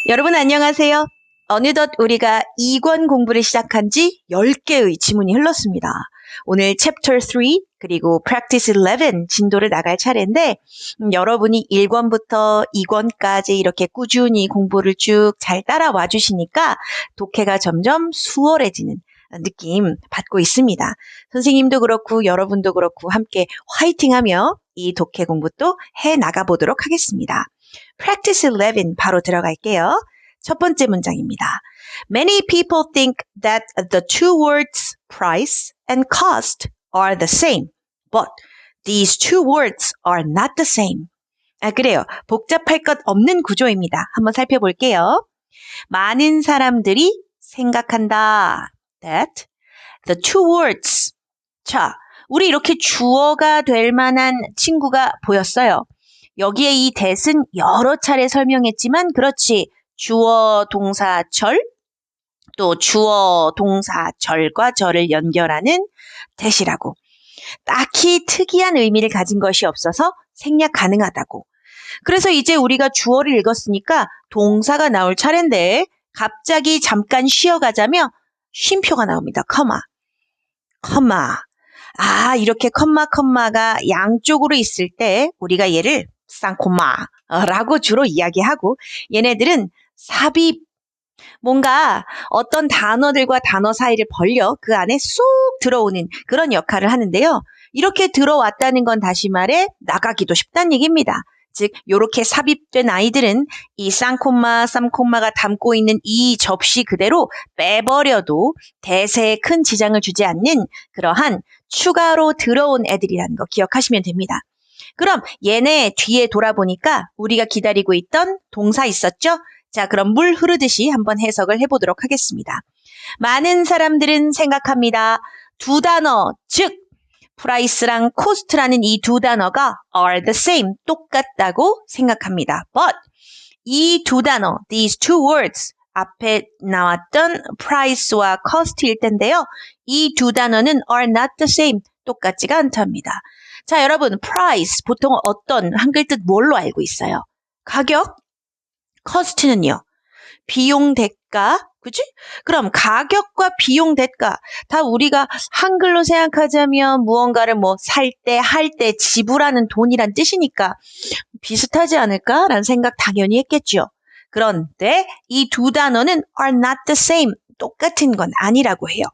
여러분 안녕하세요. 어느덧 우리가 2권 공부를 시작한 지 10개의 지문이 흘렀습니다. 오늘 챕터 3 그리고 practice 11 진도를 나갈 차례인데 여러분이 1권부터 2권까지 이렇게 꾸준히 공부를 쭉 잘 따라와 주시니까 독해가 점점 수월해지는 느낌 받고 있습니다. 선생님도 그렇고 여러분도 그렇고 함께 화이팅하며 이 독해 공부 또 해나가 보도록 하겠습니다. Practice 11 바로 들어갈게요. 첫 번째 문장입니다. Many people think that the two words price and cost are the same, but these two words are not the same. 그래요. 복잡할 것 없는 구조입니다. 한번 살펴볼게요. 많은 사람들이 생각한다. That the two words. 자, 우리 이렇게 주어가 될 만한 친구가 보였어요. 여기에 이 that은 여러 차례 설명했지만 그렇지. 주어, 동사, 절, 또 주어, 동사, 절과 절을 연결하는 that이라고. 딱히 특이한 의미를 가진 것이 없어서 생략 가능하다고. 그래서 이제 우리가 주어를 읽었으니까 동사가 나올 차례인데 갑자기 잠깐 쉬어가자며 쉼표가 나옵니다. 컴마. 이렇게 컴마가 양쪽으로 있을 때 우리가 얘를 쌍콤마라고 주로 이야기하고 얘네들은 삽입, 뭔가 어떤 단어들과 단어 사이를 벌려 그 안에 쏙 들어오는 그런 역할을 하는데요. 이렇게 들어왔다는 건 다시 말해 나가기도 쉽다는 얘기입니다. 즉 이렇게 삽입된 아이들은 이 쌍콤마, 쌈콤마가 담고 있는 이 접시 그대로 빼버려도 대세에 큰 지장을 주지 않는 그러한 추가로 들어온 애들이라는 거 기억하시면 됩니다. 그럼 얘네 뒤에 돌아보니까 우리가 기다리고 있던 동사 있었죠? 자, 그럼 물 흐르듯이 한번 해석을 해보도록 하겠습니다. 많은 사람들은 생각합니다. 두 단어, 즉 price랑 cost라는 이 두 단어가 are the same, 똑같다고 생각합니다. But 이 두 단어, these two words, 앞에 나왔던 price와 cost일 텐데요. 이 두 단어는 are not the same, 똑같지가 않답니다. 자, 여러분, price 보통 어떤 한글 뜻 뭘로 알고 있어요? 가격? cost는요? 비용 대가? 그치? 그럼 가격과 비용 대가 다 우리가 한글로 생각하자면 무언가를 살 때, 할 때 지불하는 돈이란 뜻이니까 비슷하지 않을까라는 생각 당연히 했겠죠. 그런데 이 두 단어는 are not the same, 똑같은 건 아니라고 해요.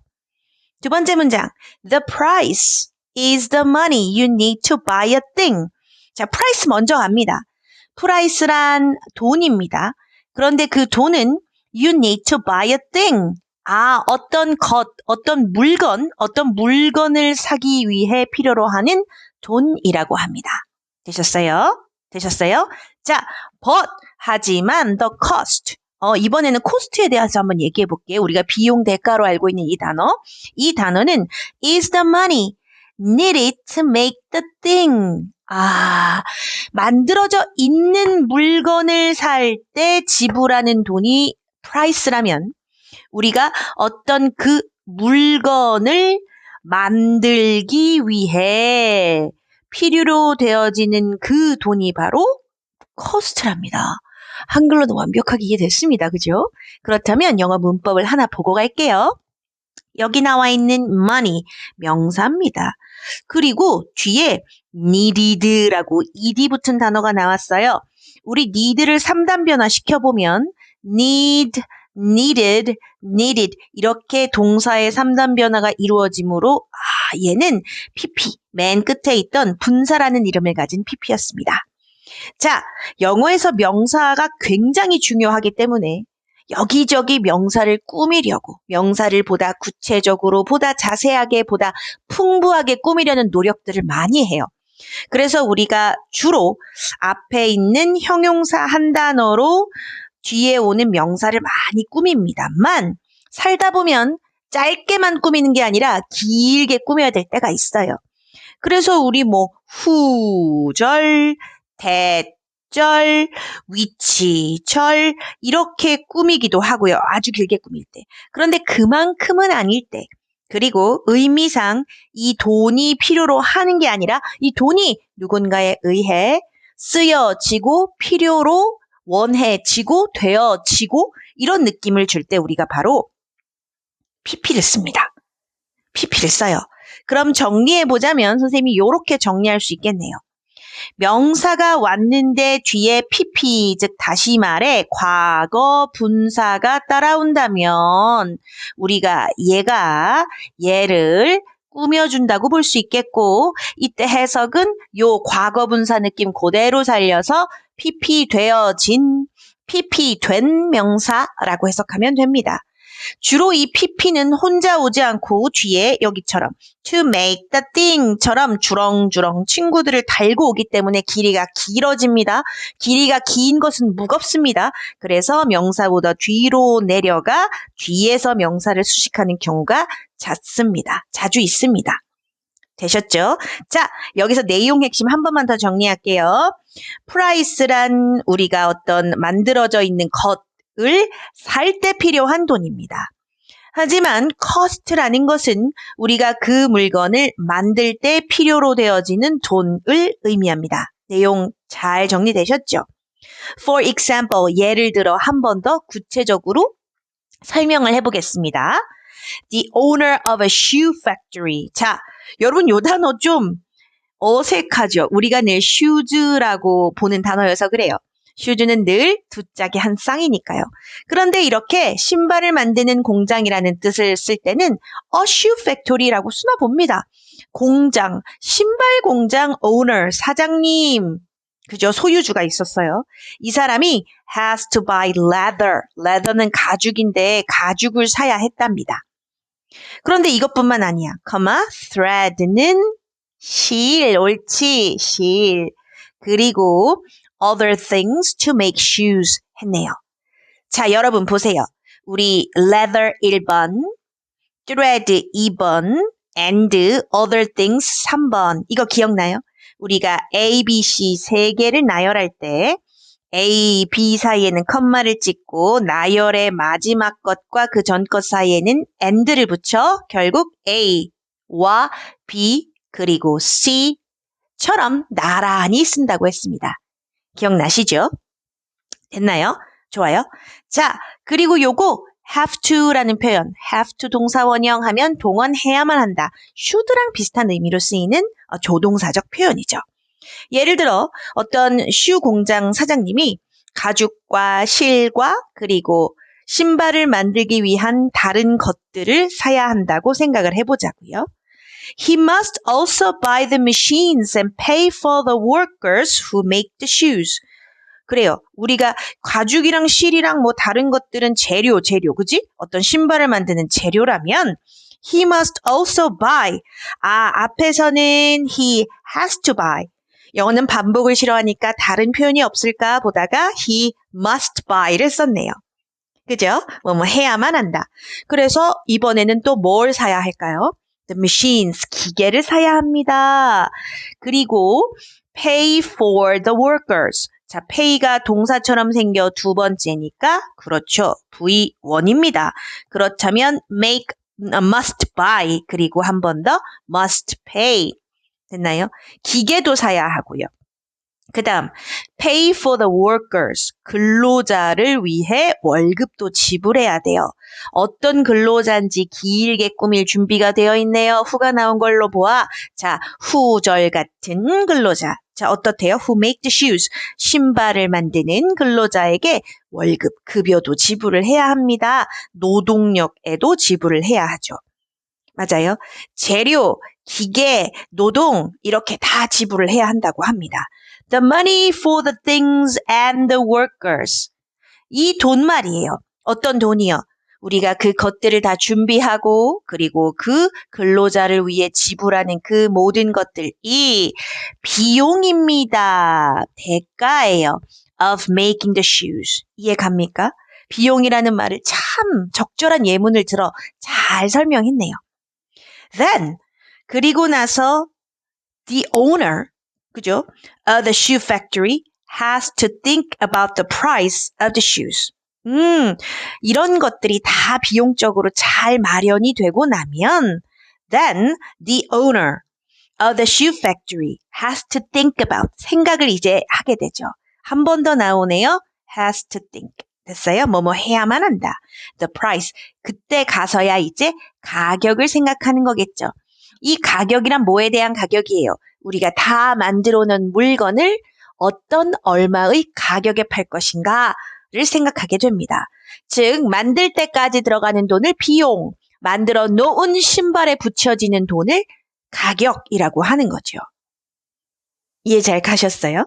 두 번째 문장, the price is the money you need to buy a thing. 자, price 먼저 갑니다. price란 돈입니다. 그런데 그 돈은 you need to buy a thing. 어떤 것, 어떤 물건을 사기 위해 필요로 하는 돈이라고 합니다. 되셨어요? 자, but, 하지만 the cost. 이번에는 cost에 대해서 한번 얘기해 볼게요. 우리가 비용 대가로 알고 있는 이 단어. 이 단어는 is the money needed to make the thing. 만들어져 있는 물건을 살 때 지불하는 돈이 price라면 우리가 어떤 그 물건을 만들기 위해 필요로 되어지는 그 돈이 바로 cost랍니다. 한글로도 완벽하게 이해됐습니다. 그죠? 그렇다면 영어 문법을 하나 보고 갈게요. 여기 나와 있는 money, 명사입니다. 그리고 뒤에 needed라고 ed 붙은 단어가 나왔어요. 우리 need를 3단 변화 시켜보면 need, needed, needed 이렇게 동사의 3단 변화가 이루어지므로 얘는 pp, 맨 끝에 있던 분사라는 이름을 가진 pp였습니다. 자, 영어에서 명사가 굉장히 중요하기 때문에 여기저기 명사를 꾸미려고 명사를 보다 구체적으로 보다 자세하게 보다 풍부하게 꾸미려는 노력들을 많이 해요. 그래서 우리가 주로 앞에 있는 형용사 한 단어로 뒤에 오는 명사를 많이 꾸밉니다만 살다 보면 짧게만 꾸미는 게 아니라 길게 꾸며야 될 때가 있어요. 그래서 우리 후절, 대절, 위치절 이렇게 꾸미기도 하고요. 아주 길게 꾸밀 때. 그런데 그만큼은 아닐 때. 그리고 의미상 이 돈이 필요로 하는 게 아니라 이 돈이 누군가에 의해 쓰여지고 필요로 원해지고 되어지고 이런 느낌을 줄 때 우리가 바로 PP를 씁니다. PP를 써요. 그럼 정리해보자면 선생님이 이렇게 정리할 수 있겠네요. 명사가 왔는데 뒤에 PP, 즉 다시 말해 과거 분사가 따라온다면 우리가 얘를 꾸며준다고 볼 수 있겠고, 이때 해석은 요 과거 분사 느낌 그대로 살려서 PP 되어진, PP 된 명사라고 해석하면 됩니다. 주로 이 PP는 혼자 오지 않고 뒤에 여기처럼 to make the thing처럼 주렁주렁 친구들을 달고 오기 때문에 길이가 길어집니다. 길이가 긴 것은 무겁습니다. 그래서 명사보다 뒤로 내려가 뒤에서 명사를 수식하는 경우가 자주 있습니다. 되셨죠? 자, 여기서 내용 핵심 한 번만 더 정리할게요. price란 우리가 어떤 만들어져 있는 것을 살 때 필요한 돈입니다. 하지만 cost라는 것은 우리가 그 물건을 만들 때 필요로 되어지는 돈을 의미합니다. 내용 잘 정리되셨죠? For example, 예를 들어 한 번 더 구체적으로 설명을 해보겠습니다. The owner of a shoe factory. 자, 여러분 요 단어 좀 어색하죠? 우리가 늘 shoes라고 보는 단어여서 그래요. shoes는 늘 두 짝이 한 쌍이니까요. 그런데 이렇게 신발을 만드는 공장이라는 뜻을 쓸 때는 a shoe factory라고 쓰나 봅니다. 공장, 신발 공장 owner, 사장님, 그죠? 소유주가 있었어요. 이 사람이 has to buy leather. leather는 가죽인데 가죽을 사야 했답니다. 그런데 이것뿐만 아니야. thread는 실, 옳지, 실. 그리고 other things to make shoes 했네요. 자, 여러분 보세요. 우리 leather 1번, thread 2번, and other things 3번. 이거 기억나요? 우리가 A, B, C 세 개를 나열할 때 A, B 사이에는 컴마를 찍고 나열의 마지막 것과 그 전 것 사이에는 and를 붙여 결국 A와 B 그리고 C처럼 나란히 쓴다고 했습니다. 기억나시죠? 됐나요? 좋아요. 자, 그리고 요거 have to라는 표현, have to 동사 원형 하면 동원해야만 한다. should랑 비슷한 의미로 쓰이는 조동사적 표현이죠. 예를 들어 어떤 슈 공장 사장님이 가죽과 실과 그리고 신발을 만들기 위한 다른 것들을 사야 한다고 생각을 해보자고요. He must also buy the machines and pay for the workers who make the shoes. 그래요. 우리가 가죽이랑 실이랑 뭐 다른 것들은 재료, 그지? 어떤 신발을 만드는 재료라면 he must also buy. 앞에서는 he has to buy. 영어는 반복을 싫어하니까 다른 표현이 없을까 보다가 he must buy를 썼네요. 그죠? 뭐 해야만 한다. 그래서 이번에는 또 뭘 사야 할까요? The machines, 기계를 사야 합니다. 그리고 pay for the workers. 자, pay가 동사처럼 생겨 두 번째니까 그렇죠. V1입니다. 그렇다면 make, must buy 그리고 한 번 더 must pay. 됐나요? 기계도 사야 하고요. 그 다음 pay for the workers, 근로자를 위해 월급도 지불해야 돼요. 어떤 근로자인지 길게 꾸밀 준비가 되어 있네요. 후가 나온 걸로 보아 자, 후절 같은 근로자. 자, 어떻대요? Who make the shoes, 신발을 만드는 근로자에게 월급, 급여도 지불을 해야 합니다. 노동력에도 지불을 해야 하죠. 맞아요. 재료, 기계, 노동 이렇게 다 지불을 해야 한다고 합니다. The money for the things and the workers. 이 돈 말이에요. 어떤 돈이요? 우리가 그 것들을 다 준비하고 그리고 그 근로자를 위해 지불하는 그 모든 것들이 비용입니다. 대가예요. Of making the shoes. 이해 갑니까? 비용이라는 말을 참 적절한 예문을 들어 잘 설명했네요. Then, 그리고 나서 the owner, 그죠? The shoe factory has to think about the price of the shoes. 이런 것들이 다 비용적으로 잘 마련이 되고 나면 then the owner of the shoe factory has to think about 생각을 이제 하게 되죠. 한 번 더 나오네요. has to think. 됐어요? 뭐뭐 해야만 한다. The price. 그때 가서야 이제 가격을 생각하는 거겠죠. 이 가격이란 뭐에 대한 가격이에요? 우리가 다 만들어 놓은 물건을 어떤 얼마의 가격에 팔 것인가를 생각하게 됩니다. 즉, 만들 때까지 들어가는 돈을 비용, 만들어 놓은 신발에 붙여지는 돈을 가격이라고 하는 거죠. 이해 잘 가셨어요?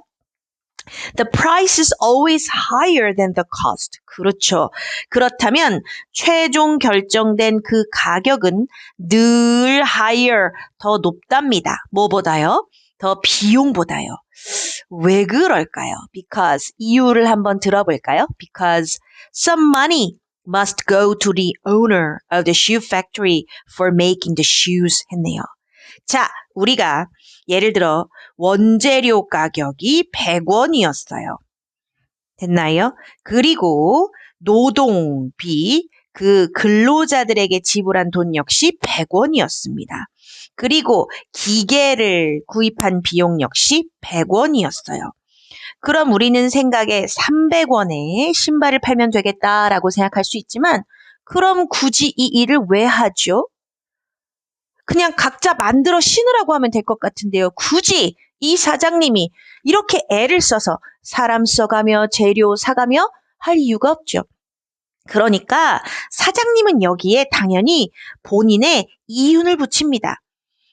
The price is always higher than the cost. 그렇죠. 그렇다면 최종 결정된 그 가격은 늘 higher, 더 높답니다. 뭐보다요? 더 비용보다요. 왜 그럴까요? Because 이유를 한번 들어볼까요? Because some money must go to the owner of the shoe factory for making the shoes 했네요. 자, 우리가 예를 들어 원재료 가격이 100원이었어요. 됐나요? 그리고 노동비, 그 근로자들에게 지불한 돈 역시 100원이었습니다. 그리고 기계를 구입한 비용 역시 100원이었어요. 그럼 우리는 생각에 300원에 신발을 팔면 되겠다라고 생각할 수 있지만 그럼 굳이 이 일을 왜 하죠? 그냥 각자 만들어 신으라고 하면 될 것 같은데요. 굳이 이 사장님이 이렇게 애를 써서 사람 써가며 재료 사가며 할 이유가 없죠. 그러니까 사장님은 여기에 당연히 본인의 이윤을 붙입니다.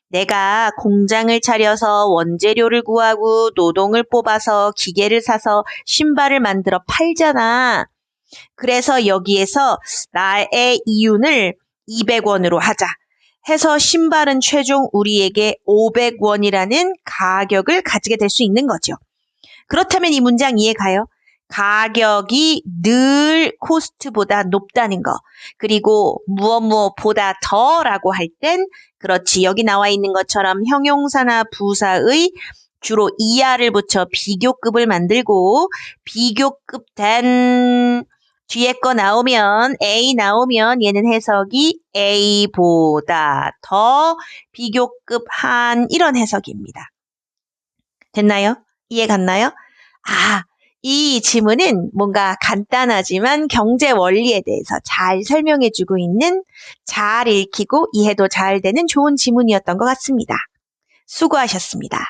내가 공장을 차려서 원재료를 구하고 노동을 뽑아서 기계를 사서 신발을 만들어 팔잖아. 그래서 여기에서 나의 이윤을 200원으로 하자 해서 신발은 최종 우리에게 500원이라는 가격을 가지게 될 수 있는 거죠. 그렇다면 이 문장 이해가요? 가격이 늘 코스트보다 높다는 거. 그리고 무엇보다 더라고 할 땐 그렇지. 여기 나와 있는 것처럼 형용사나 부사의 주로 이하를 붙여 비교급을 만들고 비교급 된 뒤에 거 나오면 A 나오면 얘는 해석이 A보다 더 비교급 한 이런 해석입니다. 됐나요? 이해 갔나요? 이 지문은 뭔가 간단하지만 경제 원리에 대해서 잘 설명해주고 있는 잘 읽히고 이해도 잘 되는 좋은 지문이었던 것 같습니다. 수고하셨습니다.